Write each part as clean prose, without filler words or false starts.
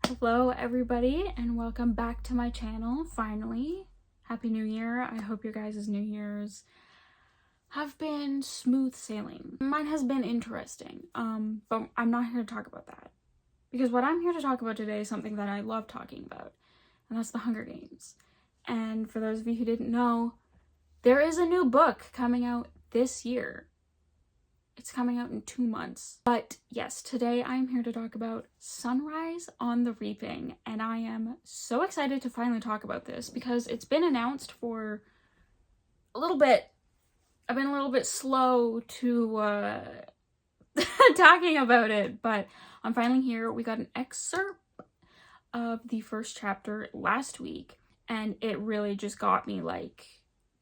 Hello everybody and welcome back to my channel. Finally, Happy New Year. I hope your guys' New Year's have been smooth sailing. Mine has been interesting, but I'm not here to talk about that. Because what I'm here to talk about today is something that I love talking about, and that's the Hunger Games. And for those of you who didn't know, there is a new book coming out this year. It's coming out in 2 months. But yes, today I'm here to talk about Sunrise on the Reaping, and I am so excited to finally talk about this because it's been announced for a little bit. I've been a little bit slow to talking about it, but I'm finally here. We got an excerpt of the first chapter last week, and it really just got me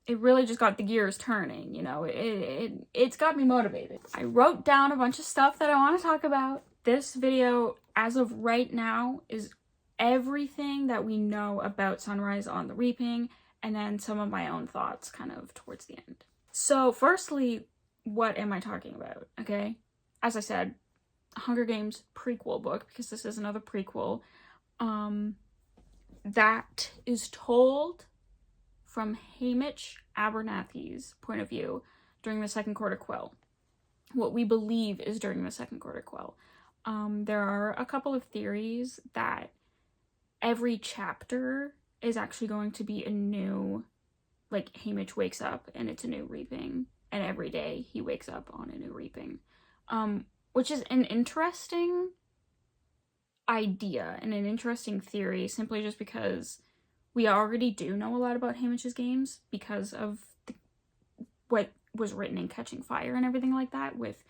it really just got the gears turning, you know. It's got me motivated. I wrote down a bunch of stuff that I want to talk about. This video, as of right now, is everything that we know about Sunrise on the Reaping, and then some of my own thoughts kind of towards the end. So firstly, what am I talking about, okay? As I said, Hunger Games prequel book, because this is another prequel, that is told from Haymitch Abernathy's point of view during the Second Quarter Quell. What we believe is during the Second Quarter Quell. There are a couple of theories that every chapter is actually going to be a new, like, Haymitch wakes up and it's a new reaping, and every day he wakes up on a new reaping. Which is an interesting idea and an interesting theory, simply just because we already do know a lot about Haymitch's games because of what was written in Catching Fire and everything like that, with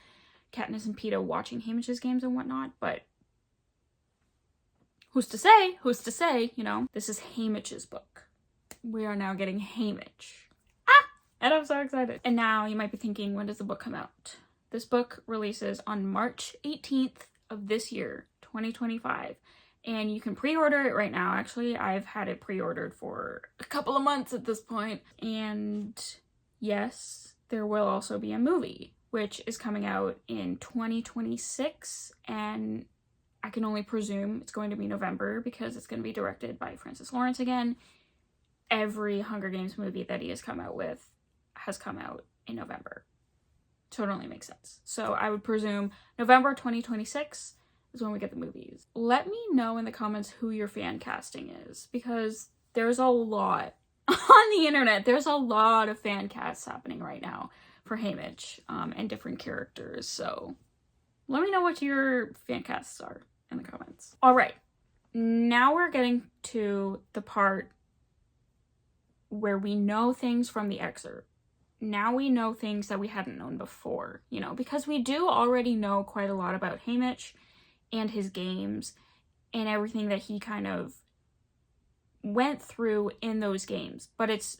Katniss and Peeta watching Haymitch's games and whatnot, but who's to say, you know? This is Haymitch's book. We are now getting Haymitch. And I'm so excited. And now you might be thinking, when does the book come out? This book releases on March 18th of this year, 2025. And you can pre-order it right now. Actually, I've had it pre-ordered for a couple of months at this point. And yes, there will also be a movie, which is coming out in 2026. And I can only presume it's going to be November because it's going to be directed by Francis Lawrence again. Every Hunger Games movie that he has come out with has come out in November. So it only makes sense. So I would presume November 2026 is when we get the movies. Let me know in the comments who your fan casting is, because there's a lot on the internet. There's a lot of fan casts happening right now for Haymitch and different characters. So let me know what your fan casts are in the comments. All right, now we're getting to the part where we know things from the excerpt. Now we know things that we hadn't known before, you know, because we do already know quite a lot about Haymitch and his games and everything that he kind of went through in those games. But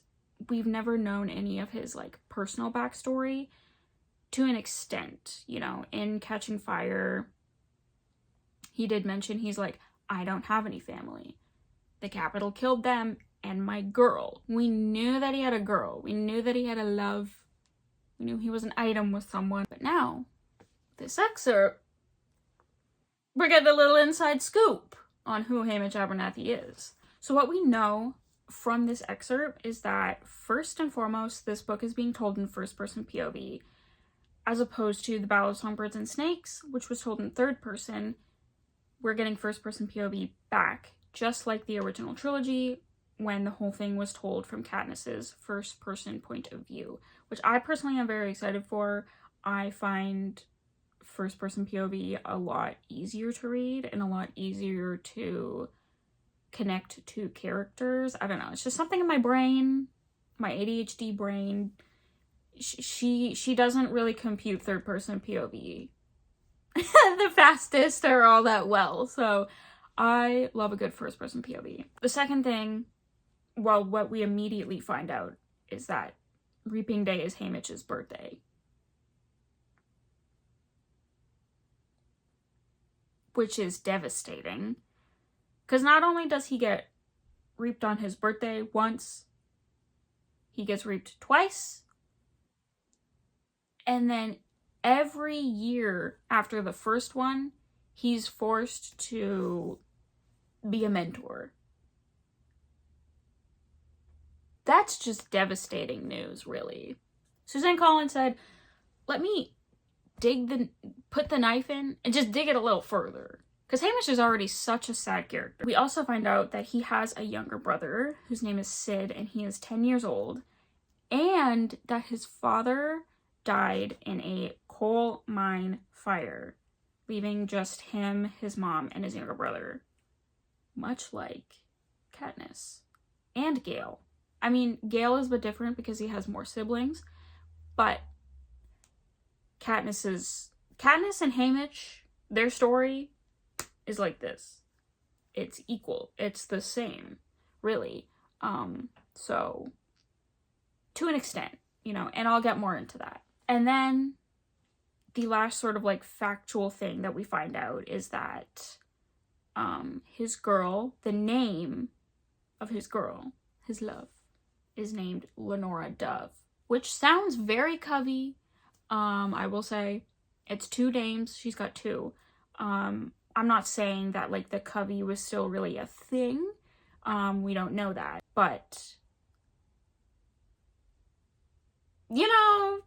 we've never known any of his, like, personal backstory to an extent, you know. In Catching Fire, he did mention, he's like, I don't have any family. The Capitol killed them and my girl. We knew that he had a girl. We knew that he had a love. We knew he was an item with someone. But now, this excerpt, we're getting a little inside scoop on who Haymitch Abernathy is. So what we know from this excerpt is that, first and foremost, this book is being told in first-person POV, as opposed to The Battle of Songbirds and Snakes, which was told in third person. We're getting first-person POV back, just like the original trilogy, when the whole thing was told from Katniss's first-person point of view, which I personally am very excited for. I find first-person POV a lot easier to read and a lot easier to connect to characters. I don't know, it's just something in my brain, my ADHD brain. She doesn't really compute third-person POV the fastest or all that well, so I love a good first-person POV. The second thing, well, what we immediately find out is that Reaping Day is Haymitch's birthday. Which is devastating. Because not only does he get reaped on his birthday once, he gets reaped twice. And then every year after the first one, he's forced to be a mentor. That's just devastating news, really. Suzanne Collins said, let me put the knife in and just dig it a little further. Because Haymitch is already such a sad character. We also find out that he has a younger brother whose name is Sid, and he is 10 years old. And that his father died in a coal mine fire, leaving just him, his mom, and his younger brother. Much like Katniss and Gale. I mean, Gale is a bit different because he has more siblings, but Katniss and Haymitch, their story is like this. It's equal. It's the same, really. So, to an extent, you know, and I'll get more into that. And then the last sort of like factual thing that we find out is that his girl, the name of his girl, his love, is named Lenora Dove, which sounds very Covey. I will say it's 2 names. She's got 2. I'm not saying that like the Covey was still really a thing. We don't know that, but you know,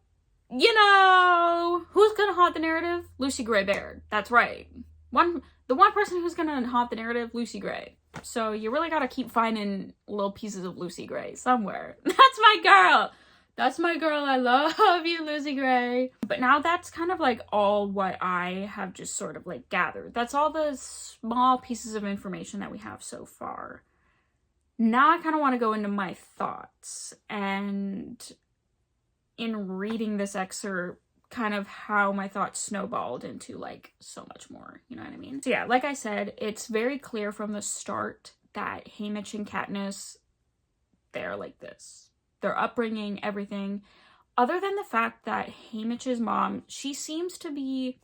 who's gonna haunt the narrative? Lucy Gray Baird. That's right. The one person who's gonna haunt the narrative, Lucy Gray. So you really gotta keep finding little pieces of Lucy Gray somewhere. That's my girl. That's my girl. I love you, Lucy Gray. But now that's kind of like all what I have just sort of like gathered. That's all the small pieces of information that we have so far. Now I kind of want to go into my thoughts, and in reading this excerpt, kind of how my thoughts snowballed into like so much more, you know what I mean? So yeah, like I said, it's very clear from the start that Haymitch and Katniss, they're like this. Their upbringing, everything. Other than the fact that Haymitch's mom, she seems to be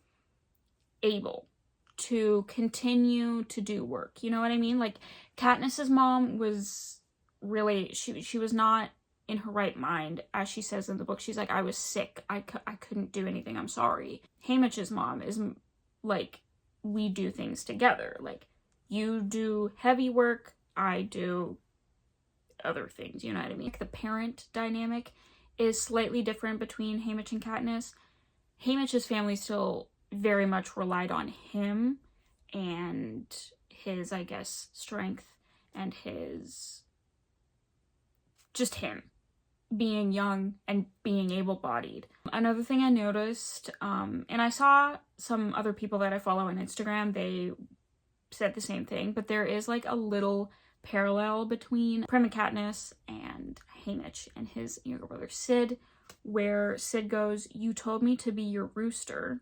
able to continue to do work, you know what I mean? Like Katniss's mom was really, she was not in her right mind, as she says in the book. She's like, I was sick. I couldn't do anything. I'm sorry. Haymitch's mom is like, we do things together. Like, you do heavy work, I do other things, you know what I mean? The parent dynamic is slightly different between Haymitch and Katniss. Haymitch's family still very much relied on him and his, I guess, strength and his, just him being young and being able-bodied. Another thing I noticed, and I saw some other people that I follow on Instagram, they said the same thing, but there is like a little parallel between Prim and Katniss and Haymitch and his younger brother Sid, where Sid goes, you told me to be your rooster.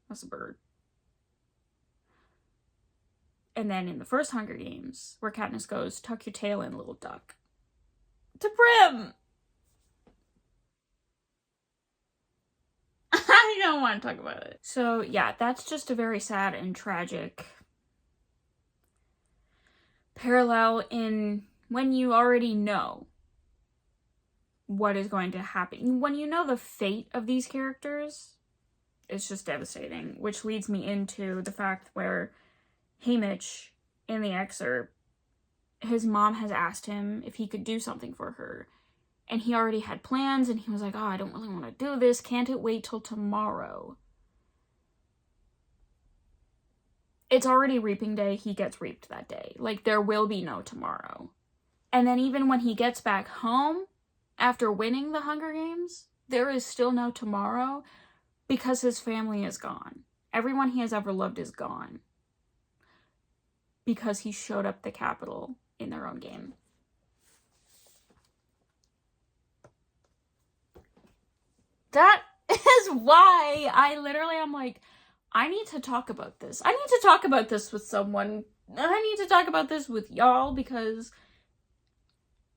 That's a bird. And then in the first Hunger Games, where Katniss goes, tuck your tail in, little duck. To Prim! I don't want to talk about it. So yeah, that's just a very sad and tragic parallel in when you already know what is going to happen. When you know the fate of these characters, it's just devastating, which leads me into the fact where Haymitch, in the excerpt, his mom has asked him if he could do something for her, and he already had plans, and he was like, oh, I don't really want to do this. Can't it wait till tomorrow? It's already reaping day. He gets reaped that day. Like, there will be no tomorrow. And then even when he gets back home after winning the Hunger Games, there is still no tomorrow because his family is gone. Everyone he has ever loved is gone because he showed up the Capitol in their own game. That is why I'm like, I need to talk about this. I need to talk about this with someone. I need to talk about this with y'all because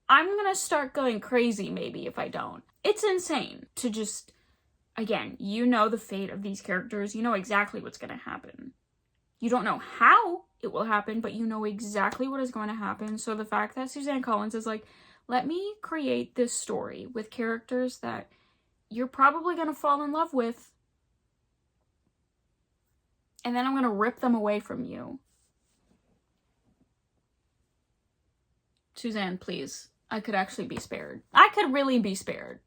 I'm gonna start going crazy maybe if I don't. It's insane to just, again, you know the fate of these characters. You know exactly what's gonna happen. You don't know how it will happen, but you know exactly what is going to happen. So the fact that Suzanne Collins is like, let me create this story with characters that you're probably going to fall in love with, and then I'm going to rip them away from you. Suzanne, please. I could actually be spared. I could really be spared,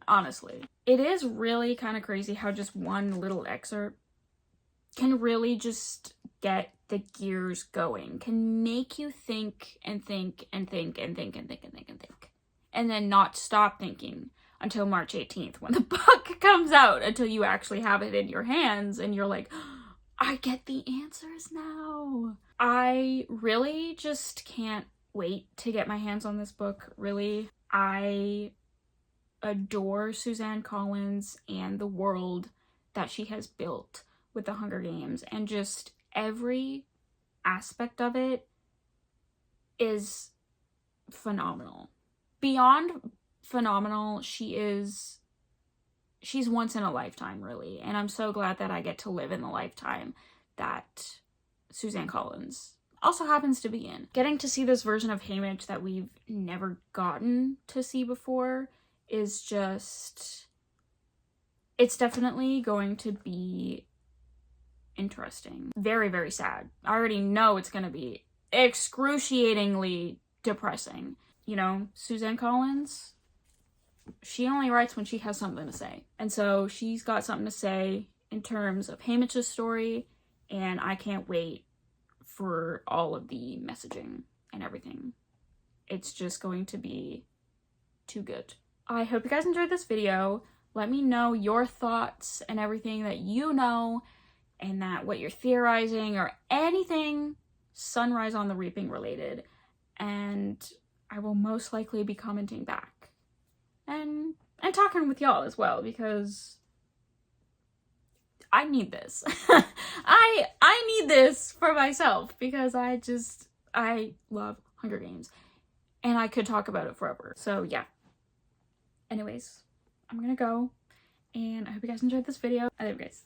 honestly. It is really kind of crazy how just one little excerpt can really just get the gears going, can make you think and think and think and think and think and think and think, and then not stop thinking until March 18th when the book comes out, until you actually have it in your hands and you're like, I get the answers now. I really just can't wait to get my hands on this book, really. I adore Suzanne Collins and the world that she has built with the Hunger Games, and just every aspect of it is phenomenal. Beyond phenomenal, she's once in a lifetime, really, and I'm so glad that I get to live in the lifetime that Suzanne Collins also happens to be in. Getting to see this version of Haymitch that we've never gotten to see before is just, it's definitely going to be interesting. Very, very sad. I already know it's going to be excruciatingly depressing. You know, Suzanne Collins, she only writes when she has something to say. And so she's got something to say in terms of Haymitch's story, and I can't wait for all of the messaging and everything. It's just going to be too good. I hope you guys enjoyed this video. Let me know your thoughts and everything that you know, and that what you're theorizing or anything Sunrise on the Reaping related, and I will most likely be commenting back and talking with y'all as well, because I need this. I need this for myself, because I love Hunger Games and I could talk about it forever. So yeah. Anyways, I'm gonna go, and I hope you guys enjoyed this video. I love you guys.